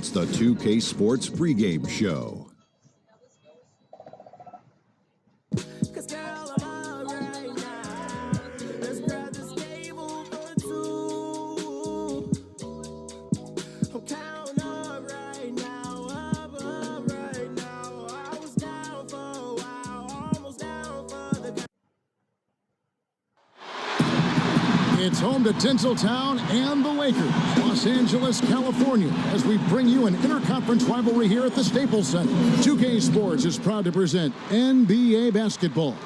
It's the 2K Sports pregame show. It's home to Tinseltown and the Lakers, Los Angeles, California, as we bring you an interconference rivalry here at the Staples Center. 2K Sports is proud to present NBA basketball.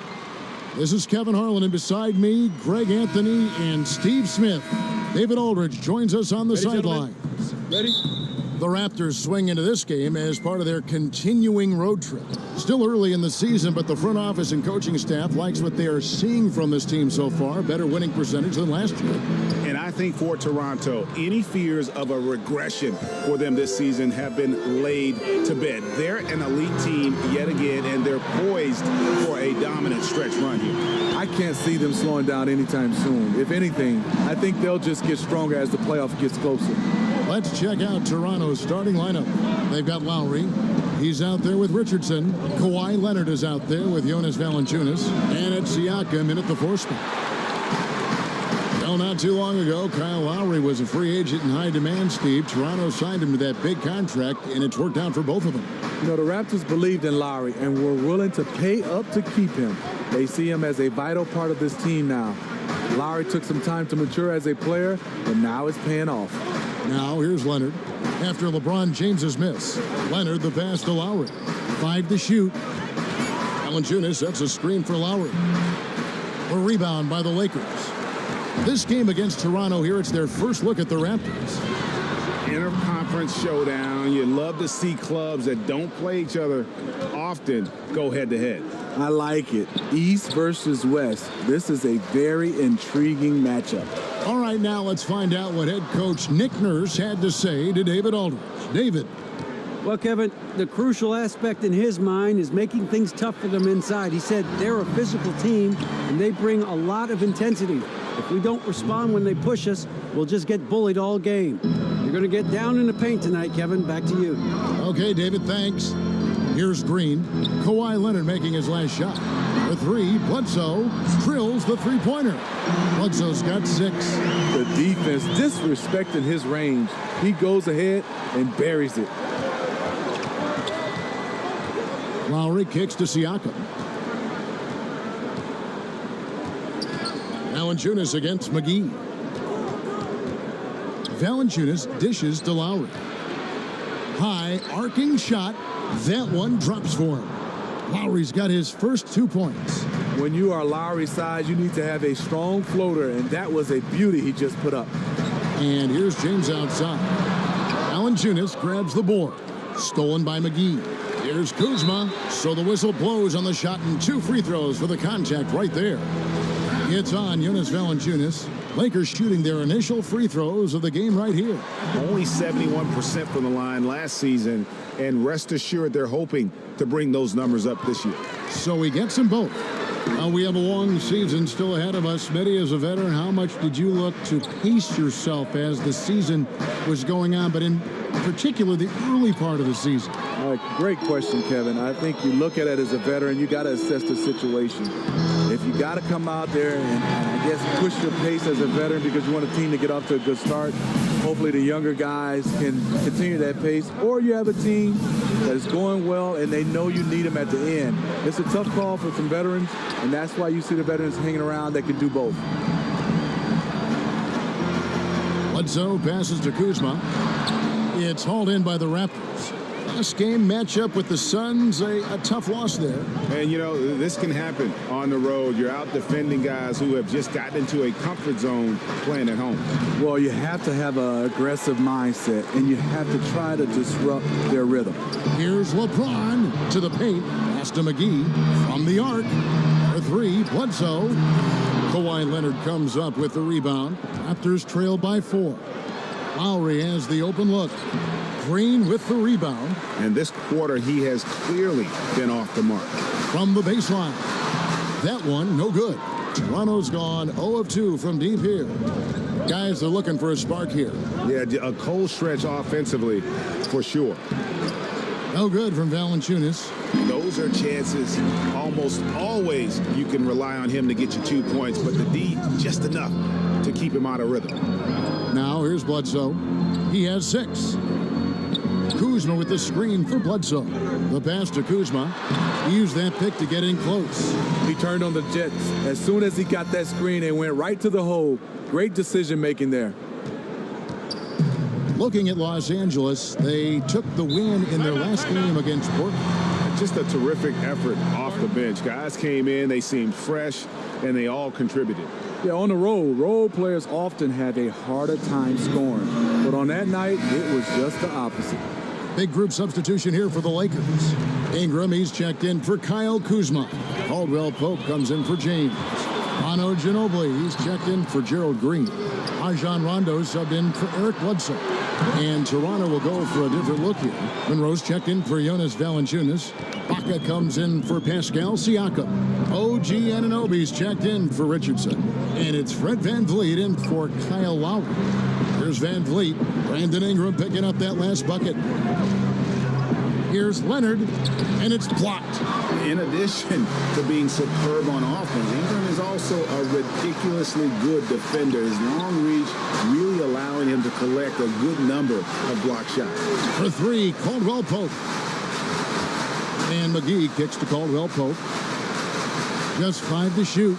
This is Kevin Harlan, and beside me, Greg Anthony and Steve Smith. David Aldridge joins us on the sideline. Ready? The Raptors swing into this game as part of their continuing road trip. Still early in the season, but the front office and coaching staff likes what they are seeing from this team so far. Better winning percentage than last year. And I think for Toronto, any fears of a regression for them this season have been laid to bed. They're an elite team yet again, and they're poised for a dominant stretch run here. I can't see them slowing down anytime soon. If anything, I think they'll just get stronger as the playoff gets closer. Let's check out Toronto's starting lineup. They've got Lowry. He's out there with Richardson. Kawhi Leonard is out there with Jonas Valanciunas. And it's Siakam in at the 4 spot. Well, not too long ago, Kyle Lowry was a free agent in high demand, Steve. Toronto signed him to that big contract, and it's worked out for both of them. You know, the Raptors believed in Lowry and were willing to pay up to keep him. They see him as a vital part of this team now. Lowry took some time to mature as a player, but now it's paying off. Now, here's Leonard. After LeBron James's miss, Leonard the pass to Lowry. 5 to shoot. Valanciunas sets a screen for Lowry. A rebound by the Lakers. This game against Toronto here, it's their first look at the Raptors. Interconference showdown. You love to see clubs that don't play each other often go head-to-head. I like it. East versus West. This is a very intriguing matchup. All right, now let's find out what head coach Nick Nurse had to say to David Aldridge. David. Well, Kevin, the crucial aspect in his mind is making things tough for them inside. He said they're a physical team, and they bring a lot of intensity. If we don't respond when they push us, we'll just get bullied all game. You're going to get down in the paint tonight, Kevin. Back to you. Okay, David, thanks. Here's Green. Kawhi Leonard making his last shot. For 3, Bledsoe drills the three-pointer. Bledsoe's got 6. The defense disrespecting his range. He goes ahead and buries it. Lowry kicks to Siakam. Valanciunas against McGee. Valanciunas dishes to Lowry. High, arcing shot. That one drops for him. Lowry's got his first 2 points. When you are Lowry's size, you need to have a strong floater, and that was a beauty he just put up. And here's James outside. Valanciunas grabs the board. Stolen by McGee. Here's Kuzma. So the whistle blows on the shot, and 2 free throws for the contact right there. It's on Jonas Valanciunas. Lakers shooting their initial free throws of the game right here. Only 71% from the line last season, and rest assured they're hoping to bring those numbers up this year. So he gets them both. We have a long season still ahead of us. Smitty, as a veteran, how much did you look to pace yourself as the season was going on, but in particular the early part of the season? Great question, Kevin. I think you look at it as a veteran, you got to assess the situation. If you got to come out there and I guess push your pace as a veteran because you want a team to get off to a good start, hopefully the younger guys can continue that pace. Or you have a team that is going well and they know you need them at the end. It's a tough call for some veterans, and that's why you see the veterans hanging around that can do both. Bledsoe passes to Kuzma. It's hauled in by the Raptors. Last game matchup with the Suns, a tough loss there. And, you know, this can happen on the road. You're out defending guys who have just gotten into a comfort zone playing at home. Well, you have to have an aggressive mindset, and you have to try to disrupt their rhythm. Here's LeBron to the paint. Pass to McGee from the arc. For 3, Bledsoe. Kawhi Leonard comes up with the rebound. Raptors trail by 4. Lowry has the open look. Green with the rebound. And this quarter, he has clearly been off the mark. From the baseline. That one, no good. Toronto's gone 0 of 2 from deep here. Guys are looking for a spark here. Yeah, a cold stretch offensively. for sure. No good from Valanciunas. Those are chances almost always you can rely on him to get you 2 points, but the D just enough to keep him out of rhythm. Now here's Bledsoe. He has 6. Kuzma with the screen for Bledsoe. The pass to Kuzma. He used that pick to get in close. He turned on the Jets. As soon as he got that screen, they went right to the hole. Great decision making there. Looking at Los Angeles, they took the win in their last game against Portland. Just a terrific effort off the bench. Guys came in, they seemed fresh, and they all contributed. Yeah, on the road, role players often have a harder time scoring. But on that night, it was just the opposite. Big group substitution here for the Lakers. Ingram, he's checked in for Kyle Kuzma. Caldwell Pope comes in for James. Manu Ginobili, he's checked in for Gerald Green. Rajon Rondo subbed in for Eric Bledsoe. And Toronto will go for a different look here. Monroe's checked in for Jonas Valanciunas. Baca comes in for Pascal Siakam. OG Anunoby's checked in for Richardson. And it's Fred VanVleet in for Kyle Lowry. Here's VanVleet. Brandon Ingram picking up that last bucket. Here's Leonard, and it's blocked. In addition to being superb on offense, Ingram is also a ridiculously good defender. His long reach really allowing him to collect a good number of block shots. For 3, Caldwell Pope. And McGee kicks to Caldwell Pope. Just 5 to shoot.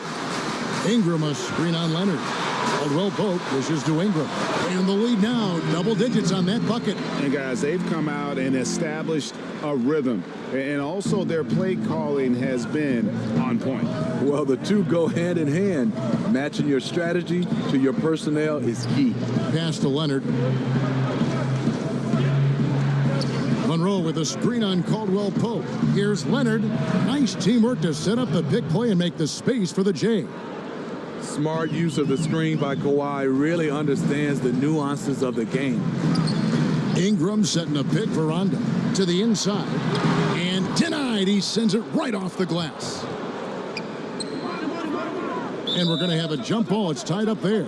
Ingram a screen on Leonard. Caldwell Pope pushes to Ingram. And the lead now, double digits on that bucket. And guys, they've come out and established a rhythm. And also their play calling has been on point. Well, the two go hand in hand. Matching your strategy to your personnel is key. Pass to Leonard. Monroe with a screen on Caldwell Pope. Here's Leonard. Nice teamwork to set up the big play and make the space for the J. Smart use of the screen by Kawhi, really understands the nuances of the game. Ingram setting a pick for Rondo to the inside. And denied. He sends it right off the glass. And we're going to have a jump ball. It's tied up there.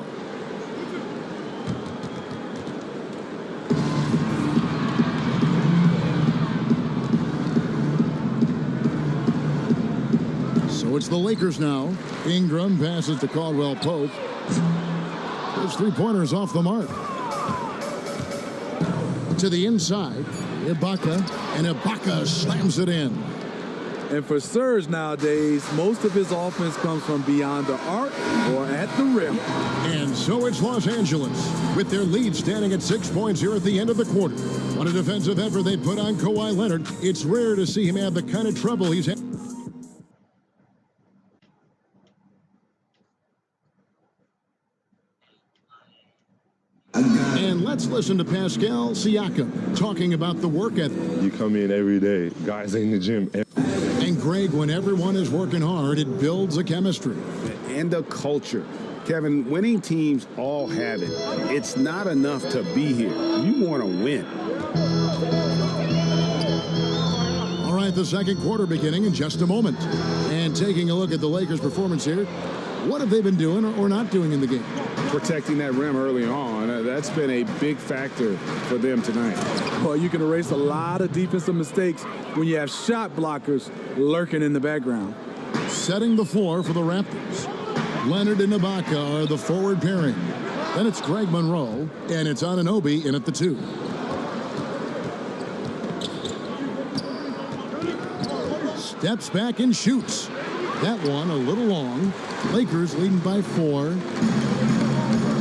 So it's the Lakers now. Ingram passes to Caldwell Pope. His three-pointers off the mark. To the inside, Ibaka, and Ibaka slams it in. And for Serge nowadays, most of his offense comes from beyond the arc or at the rim. And so it's Los Angeles, with their lead standing at 6 points here at the end of the quarter. What a defensive effort they put on Kawhi Leonard. It's rare to see him have the kind of trouble he's had. And let's listen to Pascal Siakam talking about the work ethic. You come in every day. Guys in the gym. And Greg, when everyone is working hard, it builds a chemistry. And a culture. Kevin, winning teams all have it. It's not enough to be here. You want to win. All right, the second quarter beginning in just a moment. And taking a look at the Lakers' performance here, what have they been doing or not doing in the game? Protecting that rim early on. That's been a big factor for them tonight. Well, you can erase a lot of defensive mistakes when you have shot blockers lurking in the background. Setting the floor for the Raptors. Leonard and Ibaka are the forward pairing. Then it's Greg Monroe, and it's Anunoby in at the 2. Steps back and shoots. That one a little long. Lakers leading by 4.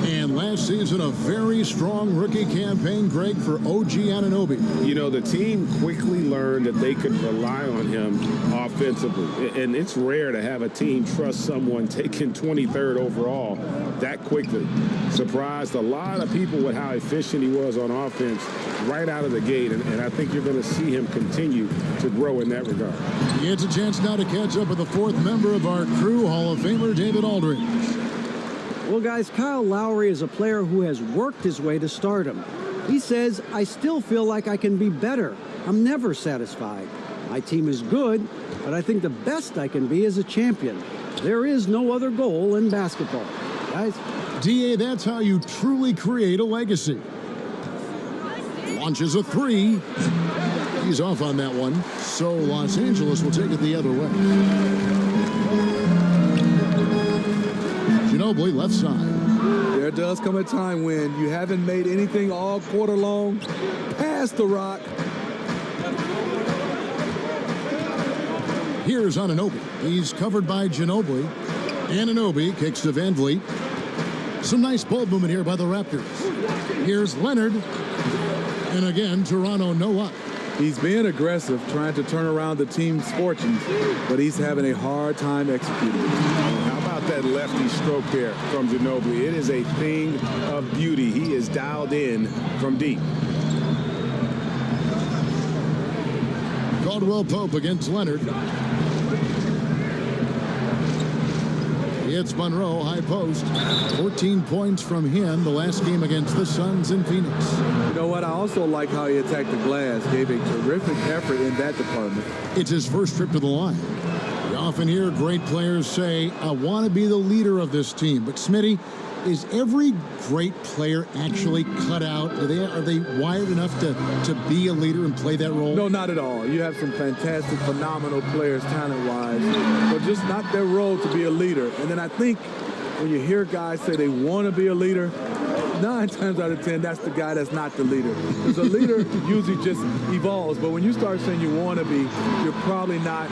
And last season, a very strong rookie campaign, Greg, for OG Anunoby. You know, the team quickly learned that they could rely on him offensively. And it's rare to have a team trust someone taken 23rd overall that quickly. Surprised a lot of people with how efficient he was on offense right out of the gate. And I think you're going to see him continue to grow in that regard. He gets a chance now to catch up with the 4th member of our crew, Hall of Famer David Aldridge. Well, guys, Kyle Lowry is a player who has worked his way to stardom. He says, I still feel like I can be better. I'm never satisfied. My team is good, but I think the best I can be is a champion. There is no other goal in basketball. Guys? D.A., that's how you truly create a legacy. Launches a three. He's off on that one. So Los Angeles will take it the other way. Ginobili left side. There does come a time when you haven't made anything all quarter long. Pass the rock. Here's Anunoby. He's covered by Ginobili. Anunoby kicks to Van Vliet. Some nice ball movement here by the Raptors. Here's Leonard. And again, Toronto no luck. He's being aggressive, trying to turn around the team's fortunes, but he's having a hard time executing. How about that lefty stroke there from Ginobili? It is a thing of beauty. He is dialed in from deep. Caldwell Pope against Leonard. It's Monroe, high post. 14 points from him the last game against the Suns in Phoenix. You know what? I also like how he attacked the glass, gave a terrific effort in that department. It's his first trip to the line. You often hear great players say, I want to be the leader of this team. But Smitty, is every great player actually cut out? Are they wired enough to be a leader and play that role? No, not at all. You have some fantastic, phenomenal players, talent-wise, but just not their role to be a leader. And then I think when you hear guys say they want to be a leader, 9 times out of 10, that's the guy that's not the leader. Because a leader usually just evolves. But when you start saying you want to be, you're probably not.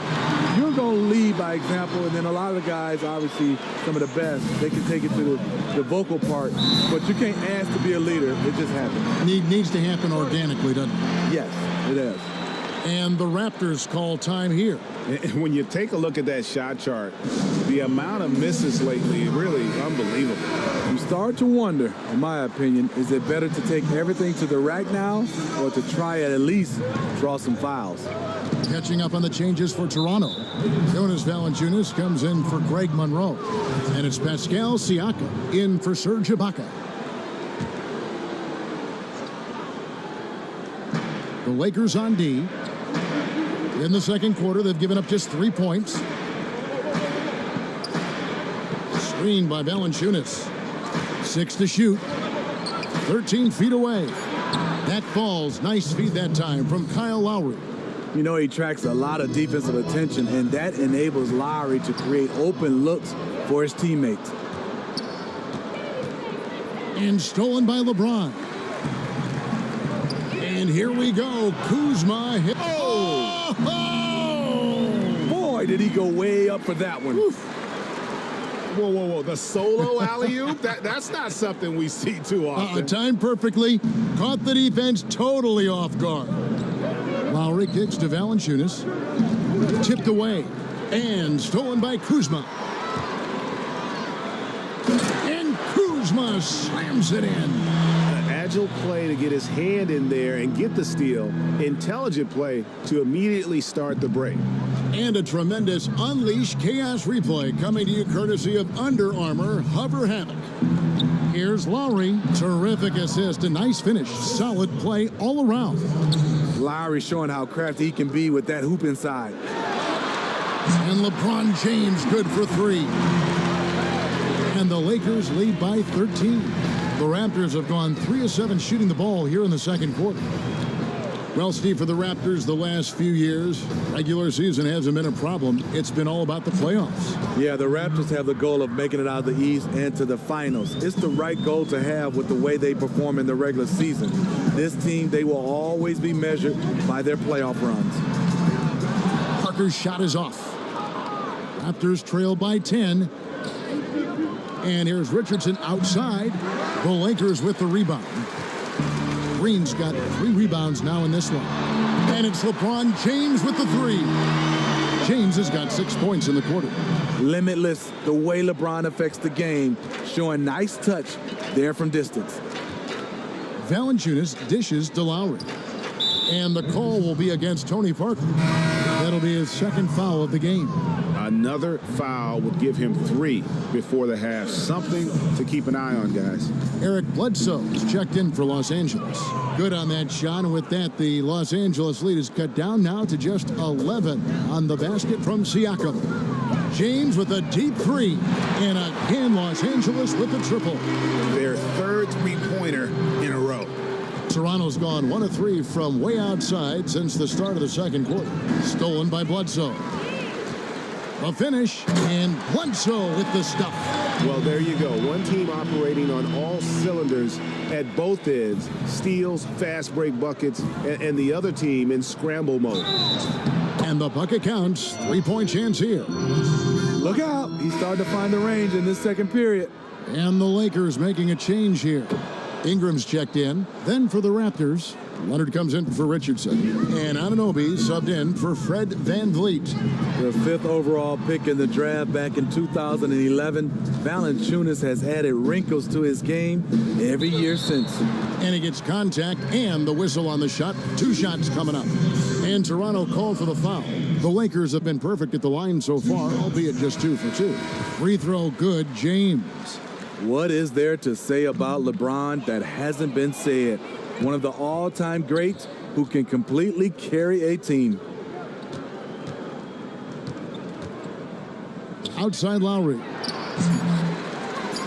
You're going to lead by example. And then a lot of the guys, obviously, some of the best, they can take it to the vocal part. But you can't ask to be a leader. It just happens. It needs to happen organically, doesn't it? Yes, it does. And the Raptors call time here. And when you take a look at that shot chart, the amount of misses lately, really unbelievable. You start to wonder, in my opinion, is it better to take everything to the rack now or to try at least draw some fouls? Catching up on the changes for Toronto. Jonas Valanciunas comes in for Greg Monroe. And it's Pascal Siakam in for Serge Ibaka. The Lakers on D. In the second quarter, they've given up just 3 points. Screened by Valanciunas. 6 to shoot. 13 feet away. That falls. Nice feed that time from Kyle Lowry. You know, he attracts a lot of defensive attention, and that enables Lowry to create open looks for his teammates. And stolen by LeBron. And here we go. Kuzma hit. Oh! Boy, did he go way up for that one. Oof. Whoa, whoa, whoa. The solo alley-oop? That's not something we see too often. Timed perfectly. Caught the defense totally off guard. Lowry kicks to Valanciunas. Tipped away. And stolen by Kuzma. And Kuzma slams it in. Agile play to get his hand in there and get the steal. Intelligent play to immediately start the break. And a tremendous Unleash Chaos replay coming to you courtesy of Under Armour Hover Havoc. Here's Lowry. Terrific assist. A nice finish. Solid play all around. Lowry showing how crafty he can be with that hoop inside. And LeBron James good for 3. And the Lakers lead by 13. The Raptors have gone 3 of 7 shooting the ball here in the second quarter. Well, Steve, for the Raptors the last few years, regular season hasn't been a problem. It's been all about the playoffs. Yeah, the Raptors have the goal of making it out of the East and to the finals. It's the right goal to have with the way they perform in the regular season. This team, they will always be measured by their playoff runs. Parker's shot is off. Raptors trail by 10. And here's Richardson outside. The Lakers with the rebound. Green's got 3 rebounds now in this one. And it's LeBron James with the 3. James has got 6 points in the quarter. Limitless, the way LeBron affects the game, showing nice touch there from distance. Valanciunas dishes to Lowry. And the call will be against Tony Parker. That'll be his second foul of the game. Another foul would give him 3 before the half. Something to keep an eye on, guys. Eric Bledsoe's checked in for Los Angeles. Good on that shot, and with that, the Los Angeles lead is cut down now to just 11 on the basket from Siakam. James with a deep 3, and again Los Angeles with the triple. Their third three-pointer in a row. Toronto's gone 1 of 3 from way outside since the start of the second quarter. Stolen by Bledsoe. A finish, and Bledsoe with the stuff. Well, there you go. One team operating on all cylinders at both ends. Steals, fast break buckets, and the other team in scramble mode. And the bucket counts. 3-point chance here. Look out. He's starting to find the range in this second period. And the Lakers making a change here. Ingram's checked in. Then for the Raptors, Leonard comes in for Richardson. And Anunoby subbed in for Fred VanVleet. The 5th overall pick in the draft back in 2011. Valanciunas has added wrinkles to his game every year since. And he gets contact and the whistle on the shot. 2 shots coming up. And Toronto called for the foul. The Lakers have been perfect at the line so far, albeit just 2 for 2. Free throw good, James. What is there to say about LeBron that hasn't been said? One of the all-time greats who can completely carry a team. Outside Lowry.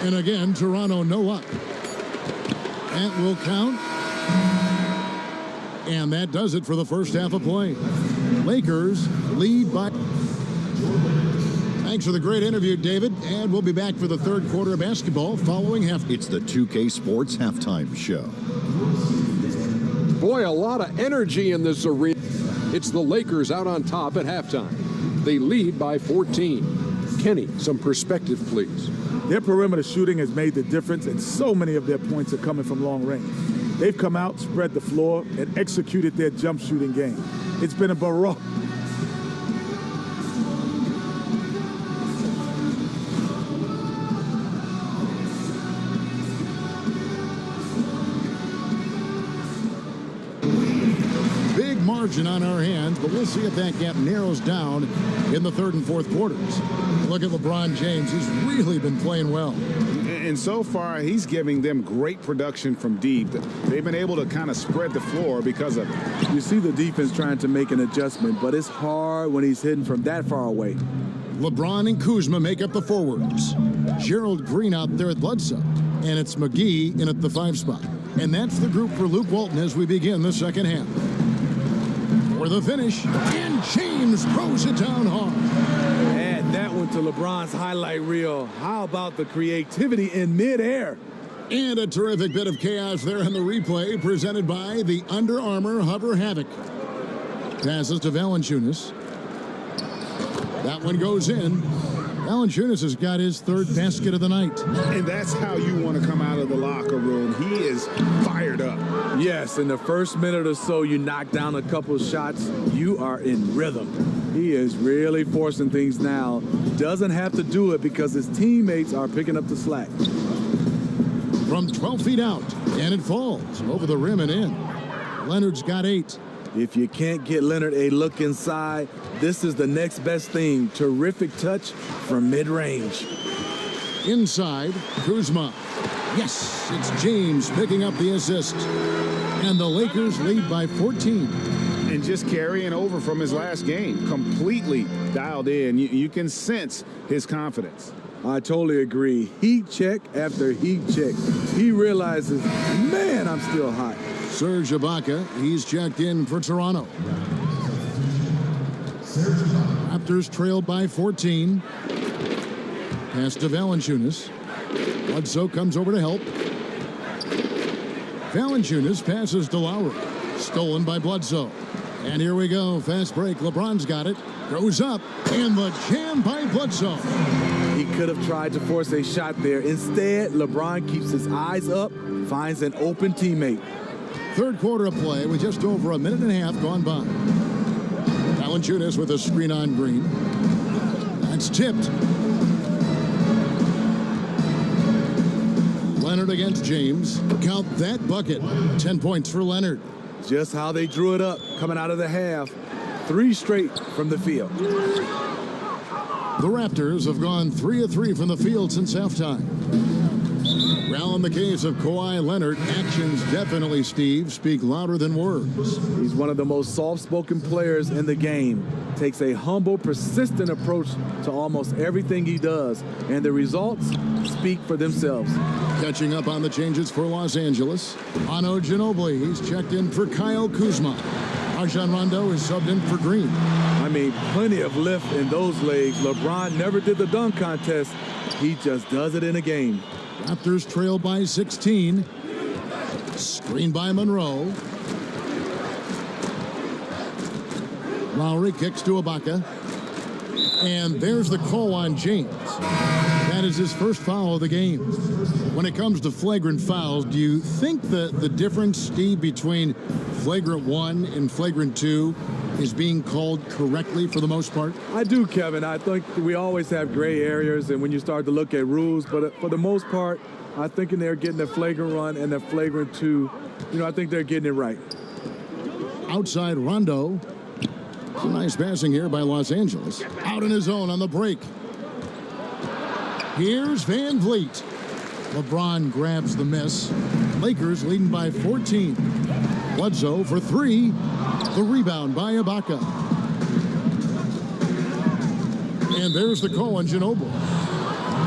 And again, Toronto no luck. That will count. And that does it for the first half of play. Lakers lead by... Thanks for the great interview, David. And we'll be back for the third quarter of basketball following half. It's the 2K Sports Halftime Show. Boy, a lot of energy in this arena. It's the Lakers out on top at halftime. They lead by 14. Kenny, some perspective, please. Their perimeter shooting has made the difference, and so many of their points are coming from long range. They've come out, spread the floor, and executed their jump shooting game. It's been a baroque. Margin on our hands, but we'll see if that gap narrows down in the third and fourth quarters. Look at LeBron James. He's really been playing well. And so far, he's giving them great production from deep. They've been able to kind of spread the floor because of it. You see the defense trying to make an adjustment, but it's hard when he's hitting from that far away. LeBron and Kuzma make up the forwards. Gerald Green out there at Bledsoe. And it's McGee in at the 5 spot. And that's the group for Luke Walton as we begin the second half. For the finish, and James throws it down hard. Add that one to LeBron's highlight reel. How about the creativity in midair? And a terrific bit of chaos there in the replay presented by the Under Armour Hover Havoc. Passes to Valanciunas. That one goes in. Valanciunas has got his 3rd basket of the night. And that's how you want to come out of the locker room. He is fired up. Yes, in the first minute or so, you knock down a couple shots, you are in rhythm. He is really forcing things now. Doesn't have to do it because his teammates are picking up the slack. From 12 feet out, and it falls over the rim and in. Leonard's got 8. If you can't get Leonard a look inside, this is the next best thing. Terrific touch from mid-range. Inside, Kuzma. Yes, it's James picking up the assist. And the Lakers lead by 14. And just carrying over from his last game. Completely dialed in. You can sense his confidence. I totally agree. Heat check after heat check. He realizes, man, I'm still hot. Serge Ibaka, he's checked in for Toronto. Raptors trailed by 14. Pass to Valanciunas. Bledsoe comes over to help. Valanciunas passes to Lowry. Stolen by Bledsoe. And here we go. Fast break. LeBron's got it. Goes up. And the jam by Bledsoe. He could have tried to force a shot there. Instead, LeBron keeps his eyes up, finds an open teammate. Third quarter of play with just over a minute and a half gone by. Valanciunas with a screen on Green. That's tipped. Leonard against James. Count that bucket. 10 points for Leonard. Just how they drew it up coming out of the half. 3 straight from the field. The Raptors have gone 3 of 3 from the field since halftime. Well, in the case of Kawhi Leonard, actions definitely, Steve, speak louder than words. He's one of the most soft-spoken players in the game. Takes a humble, persistent approach to almost everything he does, and the results speak for themselves. Catching up on the changes for Los Angeles. Ano Ginobili, he's checked in for Kyle Kuzma. Rajon Rondo is subbed in for Green. I mean, plenty of lift in those legs. LeBron never did the dunk contest. He just does it in a game. Raptors trail by 16. Screen by Monroe. Lowry kicks to Ibaka. And there's the call on James. That is his first foul of the game. When it comes to flagrant fouls, do you think the difference, Steve, between flagrant 1 and flagrant 2 is being called correctly for the most part? I do, Kevin. I think we always have gray areas, and when you start to look at rules, but for the most part, I think they're getting the flagrant 1 and the flagrant 2. I think they're getting it right. Outside Rondo. Some nice passing here by Los Angeles. Out in his own on the break. Here's Van Vliet. LeBron grabs the miss. Lakers leading by 14. Bledsoe for 3. The rebound by Ibaka. And there's the call on Ginobili.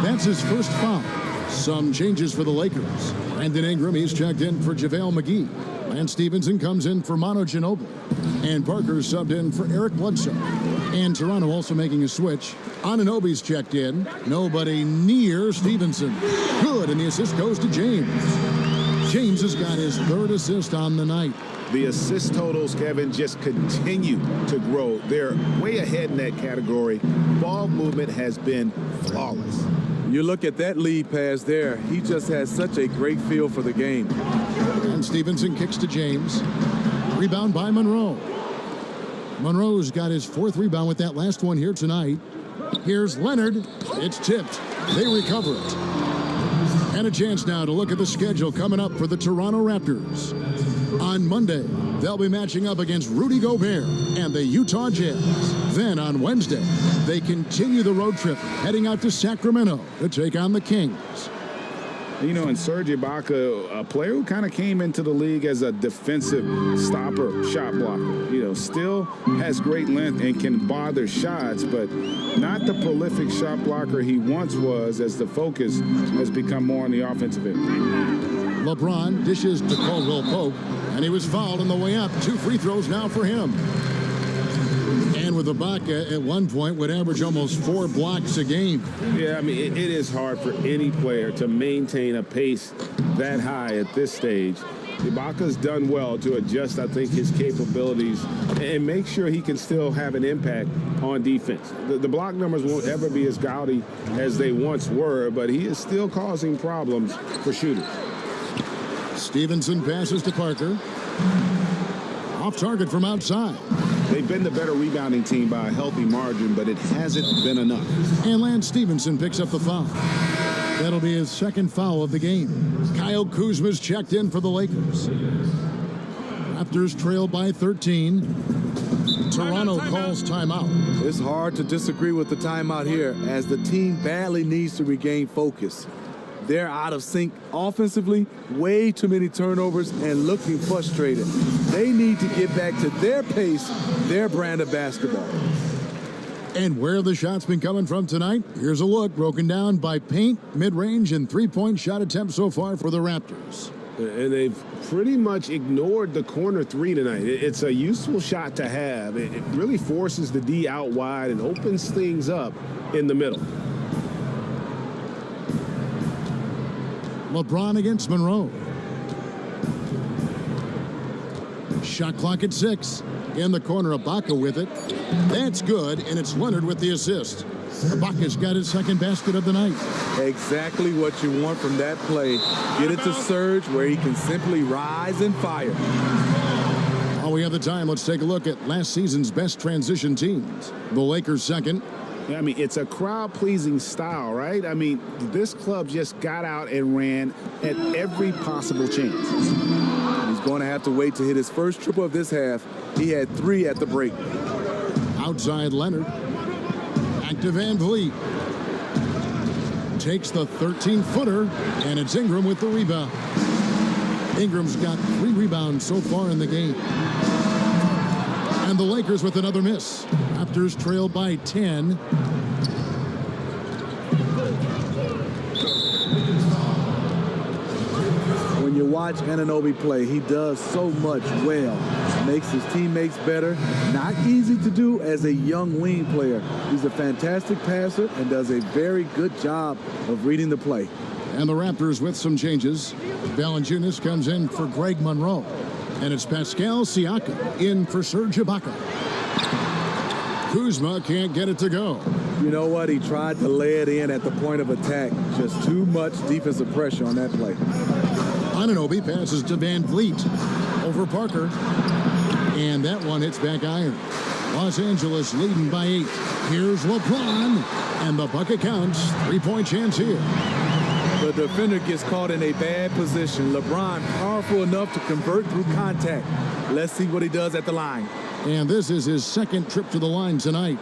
That's his first foul. Some changes for the Lakers. Brandon Ingram, he's checked in for JaVale McGee. Lance Stevenson comes in for Manu Ginobili. And Parker subbed in for Eric Bledsoe. And Toronto also making a switch. Anunoby's checked in. Nobody near Stevenson. Good, and the assist goes to James. James has got his 3rd assist on the night. The assist totals, Kevin, just continue to grow. They're way ahead in that category. Ball movement has been flawless. You look at that lead pass there. He just has such a great feel for the game. And Stevenson kicks to James. Rebound by Monroe. Monroe's got his 4th rebound with that last one here tonight. Here's Leonard. It's tipped. They recover it. And a chance now to look at the schedule coming up for the Toronto Raptors. On Monday, they'll be matching up against Rudy Gobert and the Utah Jazz. Then on Wednesday, they continue the road trip, heading out to Sacramento to take on the Kings. And Serge Ibaka, a player who kind of came into the league as a defensive stopper, shot blocker. Still has great length and can bother shots, but not the prolific shot blocker he once was, as the focus has become more on the offensive end. LeBron dishes to Caldwell Pope, and he was fouled on the way up. 2 free throws now for him. And with Ibaka at one point would average almost 4 blocks a game. Yeah, it is hard for any player to maintain a pace that high at this stage. Ibaka's done well to adjust, I think, his capabilities and make sure he can still have an impact on defense. The block numbers won't ever be as gaudy as they once were, but he is still causing problems for shooters. Stevenson passes to Parker. Off target from outside. They've been the better rebounding team by a healthy margin, but it hasn't been enough. And Lance Stevenson picks up the foul. That'll be his 2nd foul of the game. Kyle Kuzma's checked in for the Lakers. Raptors trail by 13. Toronto calls timeout. It's hard to disagree with the timeout here, as the team badly needs to regain focus. They're out of sync offensively, way too many turnovers, and looking frustrated. They need to get back to their pace, their brand of basketball. And where have the shots been coming from tonight? Here's a look broken down by paint, mid-range, and 3-point shot attempts so far for the Raptors. And they've pretty much ignored the corner 3 tonight. It's a useful shot to have. It really forces the D out wide and opens things up in the middle. LeBron against Monroe. Shot clock at 6. In the corner, Ibaka with it. That's good, and it's Leonard with the assist. Ibaka's got his 2nd basket of the night. Exactly what you want from that play. Get it to Serge where he can simply rise and fire. While we have the time, let's take a look at last season's best transition teams. The Lakers 2nd. It's a crowd-pleasing style, right? This club just got out and ran at every possible chance. He's going to have to wait to hit his first triple of this half. He had 3 at the break. Outside Leonard. Back to Van Vliet. takes the 13-footer, and it's Ingram with the rebound. Ingram's got 3 rebounds so far in the game. And the Lakers with another miss. Raptors trail by 10. When you watch Anunoby play, he does so much well. Makes his teammates better. Not easy to do as a young wing player. He's a fantastic passer and does a very good job of reading the play. And the Raptors with some changes. Valanciunas comes in for Greg Monroe. And it's Pascal Siakam in for Serge Ibaka. Kuzma can't get it to go. You know what? He tried to lay it in at the point of attack. Just too much defensive pressure on that play. Anunoby passes to Van Vliet over Parker. And that one hits back iron. Los Angeles leading by 8. Here's LeBron. And the bucket counts. 3-point chance here. The defender gets caught in a bad position. LeBron powerful enough to convert through contact. Let's see what he does at the line. And this is his second trip to the line tonight.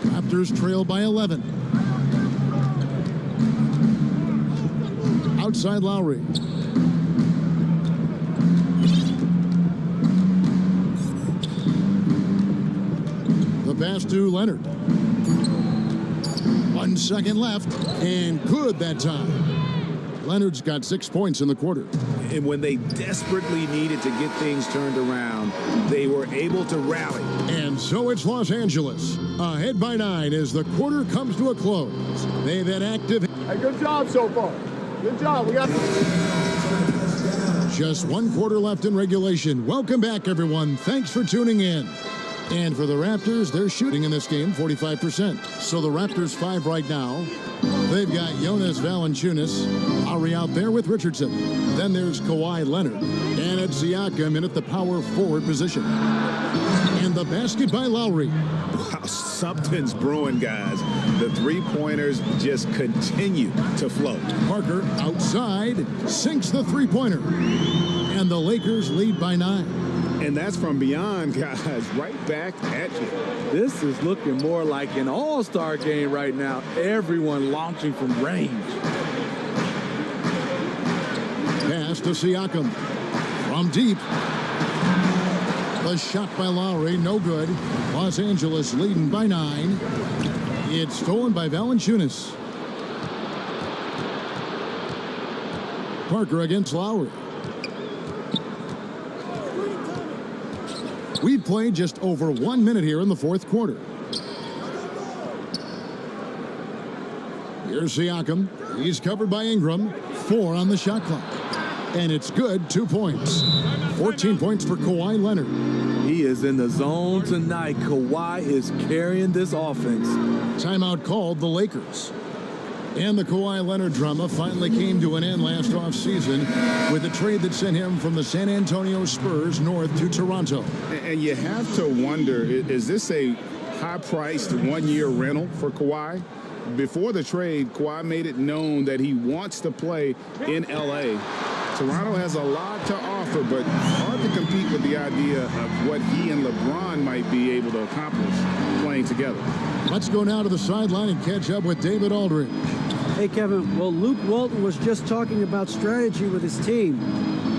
Raptors trail by 11. Outside Lowry. The pass to Leonard. 1 second left, and good that time. Leonard's got 6 points in the quarter. And when they desperately needed to get things turned around, they were able to rally. And so it's Los Angeles, ahead by 9 as the quarter comes to a close. They've had active. Hey, good job so far. Good job. We got Just 1 quarter left in regulation. Welcome back, everyone. Thanks for tuning in. And for the Raptors, they're shooting in this game 45%. So the Raptors 5 right now. They've got Jonas Valanciunas, Lowry out there with Richardson. Then there's Kawhi Leonard. And it's Siakam in at the power forward position. And the basket by Lowry. Wow, something's brewing, guys. The three-pointers just continue to flow. Parker outside, sinks the three-pointer. And the Lakers lead by 9. And that's from beyond, guys, right back at you. This is looking more like an all-star game right now. Everyone launching from range. Pass to Siakam. From deep. The shot by Lowry, no good. Los Angeles leading by 9. It's stolen by Valanciunas. Parker against Lowry. We've played just over 1 minute here in the fourth quarter. Here's Siakam. He's covered by Ingram. 4 on the shot clock. And it's good, 2 points. 14 points for Kawhi Leonard. He is in the zone tonight. Kawhi is carrying this offense. Timeout called the Lakers. And the Kawhi Leonard drama finally came to an end last offseason with a trade that sent him from the San Antonio Spurs north to Toronto. And you have to wonder, is this a high-priced one-year rental for Kawhi? Before the trade, Kawhi made it known that he wants to play in L.A. Toronto has a lot to offer, but hard to compete with the idea of what he and LeBron might be able to accomplish playing together. Let's go now to the sideline and catch up with David Aldridge. Hey, Kevin. Well, Luke Walton was just talking about strategy with his team.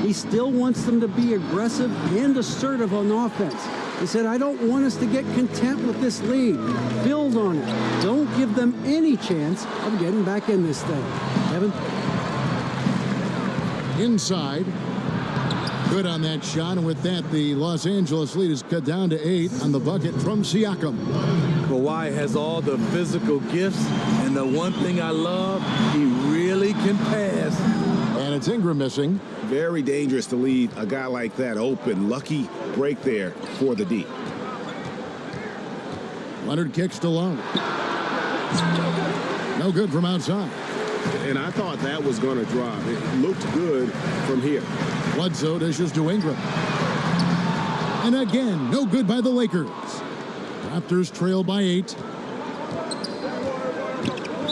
He still wants them to be aggressive and assertive on offense. He said, I don't want us to get content with this lead. Build on it. Don't give them any chance of getting back in this thing. Kevin? Inside. Good on that shot, and with that, the Los Angeles lead is cut down to 8 on the bucket from Siakam. Kawhi has all the physical gifts, and the one thing I love, he really can pass. And it's Ingram missing. Very dangerous to leave a guy like that open. Lucky break there for the D. Leonard kicks to Lowry. No good from outside. And I thought that was going to drop. It looked good from here. Bledsoe dishes to Ingram. And again, no good by the Lakers. Raptors trail by 8.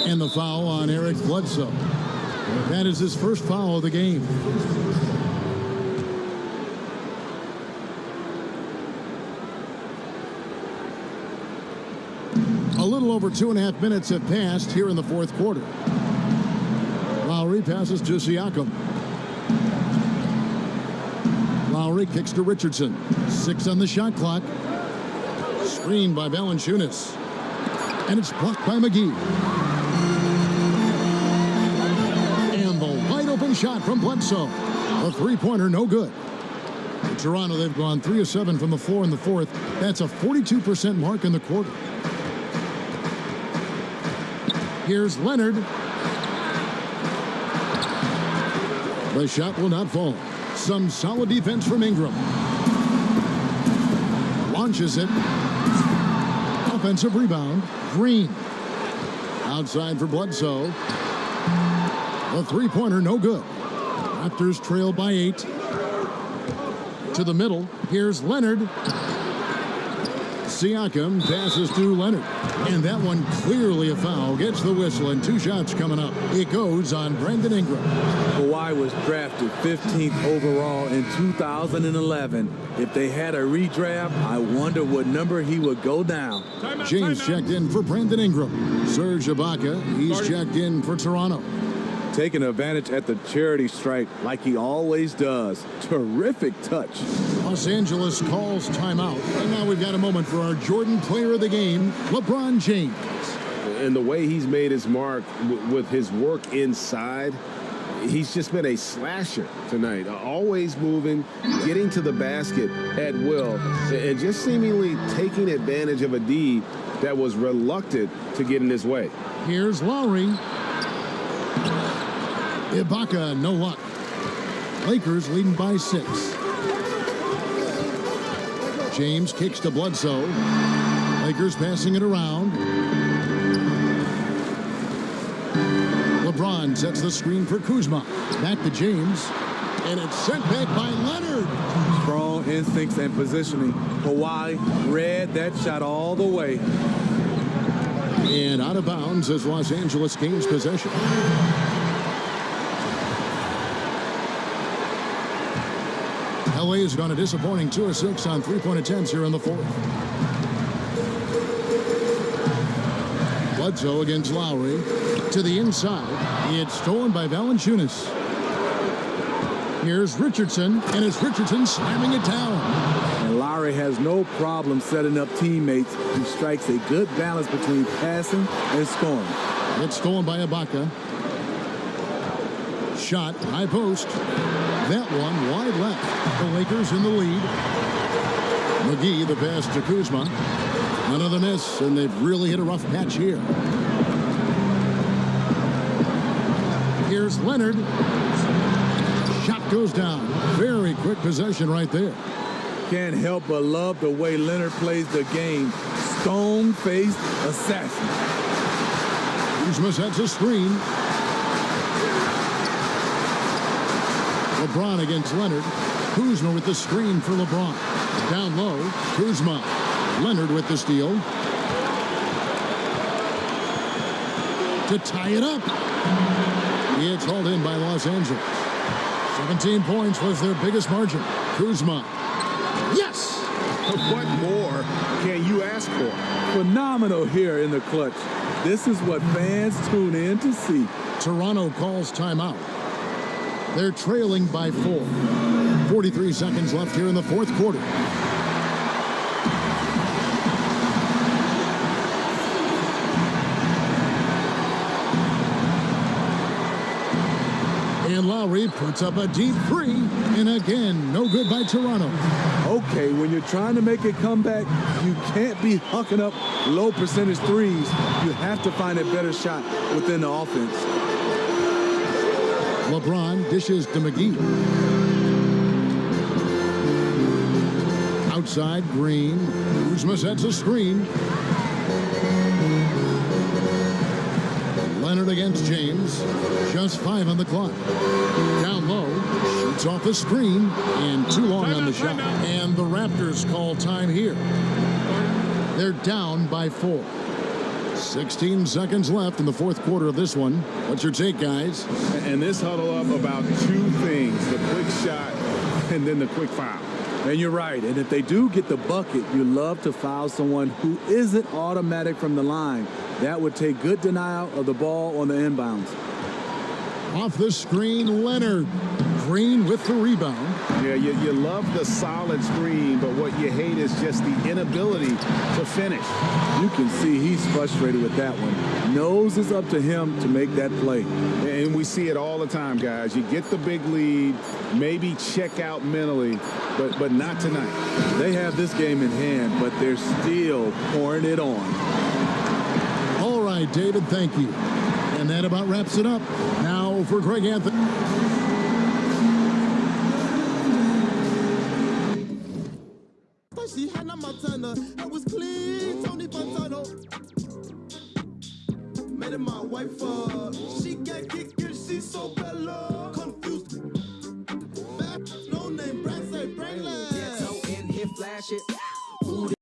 And the foul on Eric Bledsoe. That is his first foul of the game. A little over 2.5 minutes have passed here in the fourth quarter. Lowry passes to Siakam. Lowry kicks to Richardson. 6 on the shot clock. Screened by Valanciunas. And it's blocked by McGee. And the wide open shot from Bledsoe. A three-pointer, no good. In Toronto, they've gone 3 of 7 from the floor in the fourth. That's a 42% mark in the quarter. Here's Leonard. The shot will not fall. Some solid defense from Ingram. Launches it. Offensive rebound. Green. Outside for Bledsoe. The three-pointer, no good. Raptors trail by 8. To the middle. Here's Leonard. Siakam passes to Leonard. And that one clearly a foul. Gets the whistle and 2 shots coming up. It goes on Brandon Ingram. Kawhi was drafted 15th overall in 2011. If they had a redraft, I wonder what number he would go down. James checked in for Brandon Ingram. Serge Ibaka, he's checked in for Toronto. Taking advantage at the charity stripe like he always does. Terrific touch. Los Angeles calls timeout. And now we've got a moment for our Jordan player of the game, LeBron James. And the way he's made his mark with his work inside, he's just been a slasher tonight. Always moving, getting to the basket at will, and just seemingly taking advantage of a D that was reluctant to get in his way. Here's Lowry. Ibaka, no luck. Lakers leading by 6. James kicks to Bledsoe. Lakers passing it around. LeBron sets the screen for Kuzma. Back to James. And it's sent back by Leonard. Strong instincts and positioning. Kawhi read that shot all the way. And out of bounds as Los Angeles gains possession. LA has gone a disappointing 2 of 6 on three-point attempts here in the fourth. Bledsoe against Lowry. To the inside. It's stolen by Valanciunas. Here's Richardson, and it's Richardson slamming it down. And Lowry has no problem setting up teammates. He strikes a good balance between passing and scoring. It's stolen by Ibaka. Shot, high post. That one wide left. The Lakers in the lead. McGee, the pass to Kuzma. Another miss, and they've really hit a rough patch here. Here's Leonard. Shot goes down. Very quick possession right there. Can't help but love the way Leonard plays the game. Stone-faced assassin. Kuzma sets a screen. LeBron against Leonard. Kuzma with the screen for LeBron. Down low, Kuzma. Leonard with the steal. To tie it up. It's hauled in by Los Angeles. 17 points was their biggest margin. Kuzma. Yes! What more can you ask for? Phenomenal here in the clutch. This is what fans tune in to see. Toronto calls timeout. They're trailing by 4. 43 seconds left here in the fourth quarter. And Lowry puts up a deep three. And again, no good by Toronto. Okay, when you're trying to make a comeback, you can't be hucking up low percentage threes. You have to find a better shot within the offense. LeBron dishes to McGee. Outside, Green. Kuzma sets a screen. Leonard against James. Just 5 on the clock. Down low. Shoots off the screen. And too long on the shot. And the Raptors call time here. They're down by 4. 16 seconds left in the fourth quarter of this one. What's your take, guys? And this huddle up about two things, the quick shot and then the quick foul. And you're right. And if they do get the bucket, you love to foul someone who isn't automatic from the line. That would take good denial of the ball on the inbounds. Off the screen, Leonard. Green with the rebound. Yeah, you love the solid screen, but what you hate is just the inability to finish. You can see he's frustrated with that one. Knows it's up to him to make that play. And we see it all the time, guys. You get the big lead, maybe check out mentally, but not tonight. They have this game in hand, but they're still pouring it on. All right, David, thank you. And that about wraps it up. Now for Greg Anthony. I was clean, Tony Montano. Made it my wife, she got kicked and she's so bella. Confused. Back, no name, brand say, brainless. Ghetto in here, flash it.